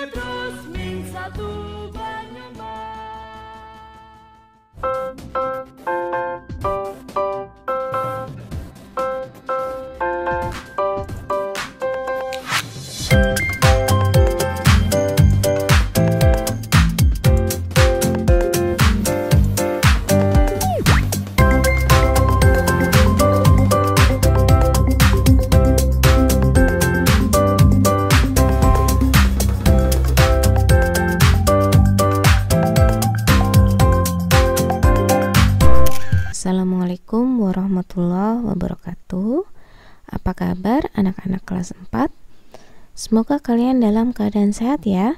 Petrus Min 1 Banyumas. Assalamualaikum warahmatullahi wabarakatuh. Apa kabar anak-anak kelas 4? Semoga kalian dalam keadaan sehat ya.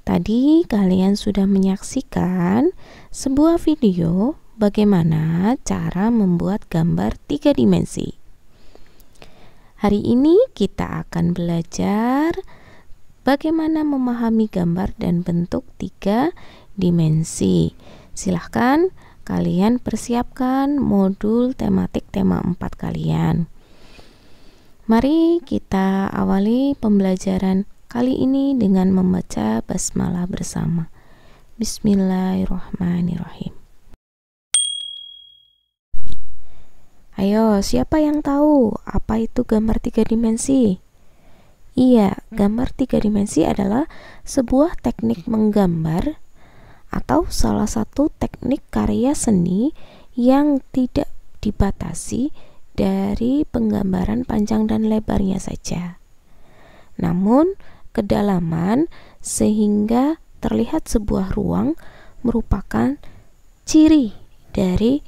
Tadi kalian sudah menyaksikan sebuah video bagaimana cara membuat gambar 3 dimensi. Hari ini kita akan belajar bagaimana memahami gambar dan bentuk 3 dimensi. Silahkan kalian persiapkan modul tematik tema 4 kalian. Mari kita awali pembelajaran kali ini dengan membaca basmalah bersama. Bismillahirrahmanirrahim. Ayo, siapa yang tahu apa itu gambar 3 dimensi? Iya, gambar 3 dimensi adalah sebuah teknik menggambar atau salah satu teknik karya seni yang tidak dibatasi dari penggambaran panjang dan lebarnya saja, namun kedalaman sehingga terlihat sebuah ruang merupakan ciri dari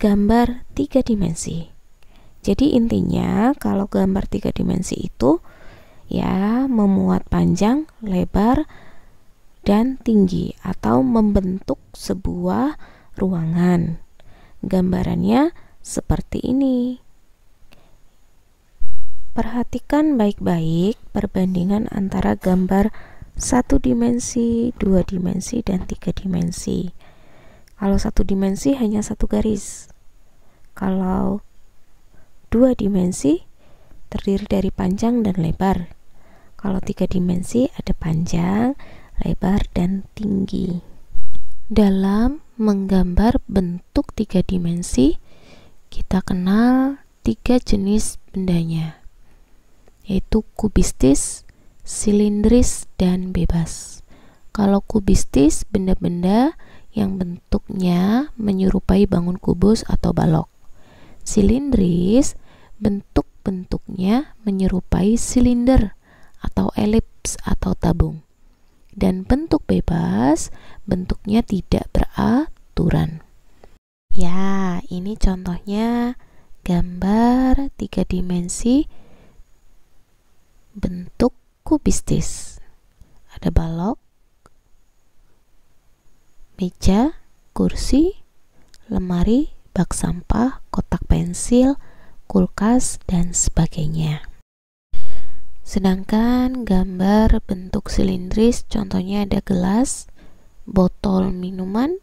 gambar 3 dimensi. Jadi intinya kalau gambar 3 dimensi itu ya memuat panjang, lebar, dan tinggi atau membentuk sebuah ruangan. Gambarannya seperti ini. Perhatikan baik-baik perbandingan antara gambar 1 dimensi, 2 dimensi, dan 3 dimensi. Kalau 1 dimensi hanya 1 garis. Kalau 2 dimensi terdiri dari panjang dan lebar. Kalau 3 dimensi ada panjang, lebar, dan tinggi. Dalam menggambar bentuk 3 dimensi, kita kenal 3 jenis bendanya, yaitu kubistis, silindris, dan bebas. Kalau kubistis, benda-benda yang bentuknya menyerupai bangun kubus atau balok. Silindris, bentuk-bentuknya menyerupai silinder atau elips atau tabung. Dan bentuk bebas, bentuknya tidak beraturan. Ya, ini contohnya gambar 3 dimensi bentuk kubistis. Ada balok, meja, kursi, lemari, bak sampah, kotak pensil, kulkas, dan sebagainya. Sedangkan gambar bentuk silindris contohnya ada gelas, botol minuman,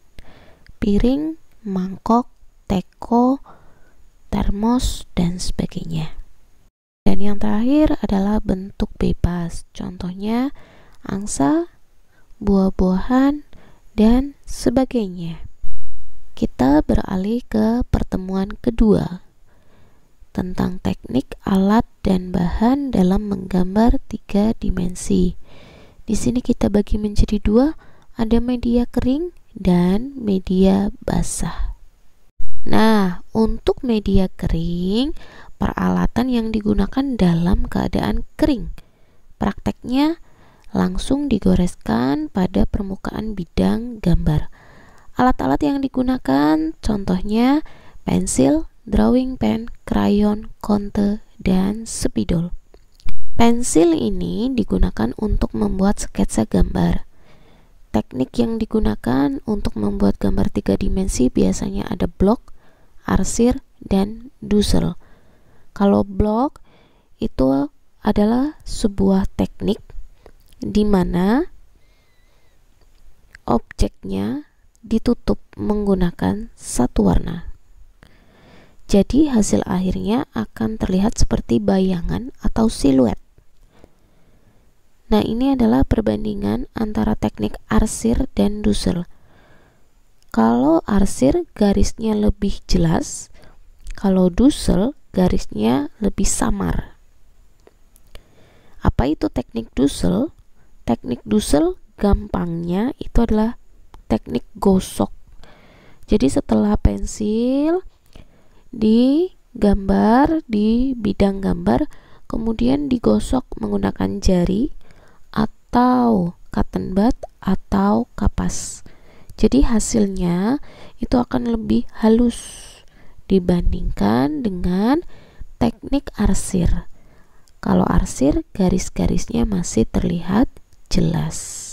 piring, mangkok, teko, termos, dan sebagainya. Dan yang terakhir adalah bentuk bebas, contohnya angsa, buah-buahan, dan sebagainya. Kita beralih ke pertemuan kedua tentang teknik, alat, dan bahan dalam menggambar 3 dimensi. Di sini kita bagi menjadi 2, ada media kering dan media basah. Nah, untuk media kering, peralatan yang digunakan dalam keadaan kering. Prakteknya langsung digoreskan pada permukaan bidang gambar. Alat-alat yang digunakan contohnya pensil, drawing pen, krayon, konte, dan spidol. Pensil ini digunakan untuk membuat sketsa gambar. Teknik yang digunakan untuk membuat gambar 3 dimensi biasanya ada blok, arsir, dan dusel. Kalau blok itu adalah sebuah teknik di mana objeknya ditutup menggunakan satu warna. Jadi hasil akhirnya akan terlihat seperti bayangan atau siluet. Nah, ini adalah perbandingan antara teknik arsir dan Dussel. Kalau arsir garisnya lebih jelas, kalau Dussel garisnya lebih samar. Apa itu teknik Dussel? Teknik Dussel gampangnya itu adalah teknik gosok. Jadi setelah pensil digambar di bidang gambar, kemudian digosok menggunakan jari atau cotton bud atau kapas. Jadi hasilnya itu akan lebih halus dibandingkan dengan teknik arsir. Kalau arsir garis-garisnya masih terlihat jelas.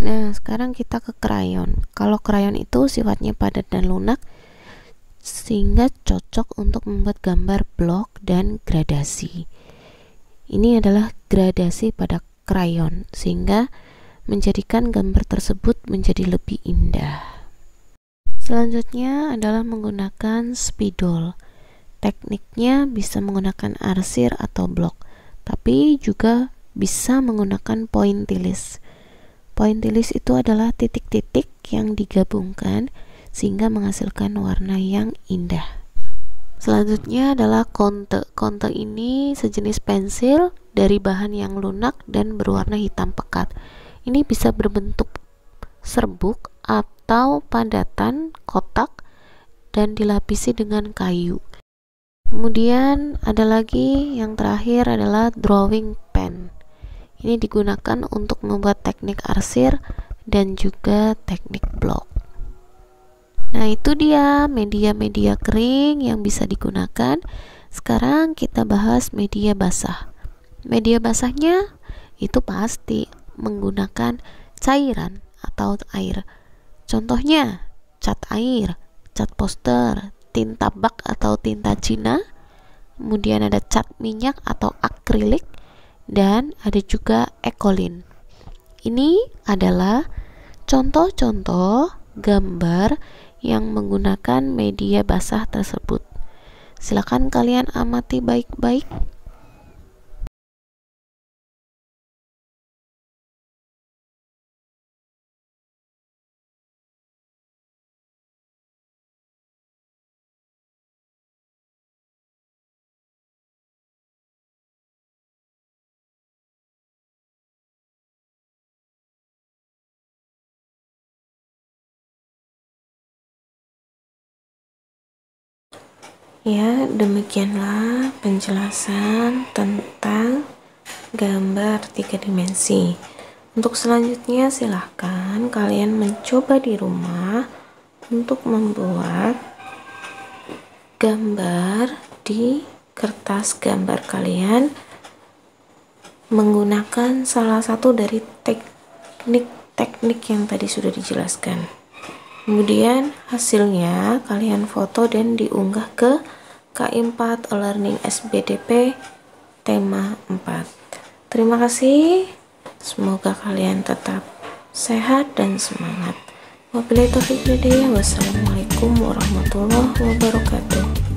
Nah, sekarang kita ke krayon. Kalau krayon itu sifatnya padat dan lunak, sehingga cocok untuk membuat gambar blok dan gradasi. Ini adalah gradasi pada krayon, sehingga menjadikan gambar tersebut menjadi lebih indah. Selanjutnya adalah menggunakan spidol. Tekniknya bisa menggunakan arsir atau blok, tapi juga bisa menggunakan pointillis. Pointillis itu adalah titik-titik yang digabungkan sehingga menghasilkan warna yang indah. Selanjutnya adalah konte. Konte ini sejenis pensil dari bahan yang lunak dan berwarna hitam pekat. Ini bisa berbentuk serbuk atau padatan kotak dan dilapisi dengan kayu. Kemudian ada lagi yang terakhir adalah drawing pen. Ini digunakan untuk membuat teknik arsir dan juga teknik blok. Nah, itu dia media-media kering yang bisa digunakan. Sekarang kita bahas media basah. Media basahnya itu pasti menggunakan cairan atau air. Contohnya cat air, cat poster, tinta bak atau tinta Cina, kemudian ada cat minyak atau akrilik, dan ada juga ekolin. Ini adalah contoh-contoh gambar yang menggunakan media basah tersebut. Silakan kalian amati baik-baik. Ya, demikianlah penjelasan tentang gambar 3 dimensi. Untuk selanjutnya silahkan kalian mencoba di rumah untuk membuat gambar di kertas gambar kalian menggunakan salah satu dari teknik-teknik yang tadi sudah dijelaskan. Kemudian hasilnya kalian foto dan diunggah ke KI4 E-Learning SBDP tema 4. Terima kasih. Semoga kalian tetap sehat dan semangat. Wabillahi taufiq wal hidayah. Wassalamualaikum warahmatullahi wabarakatuh.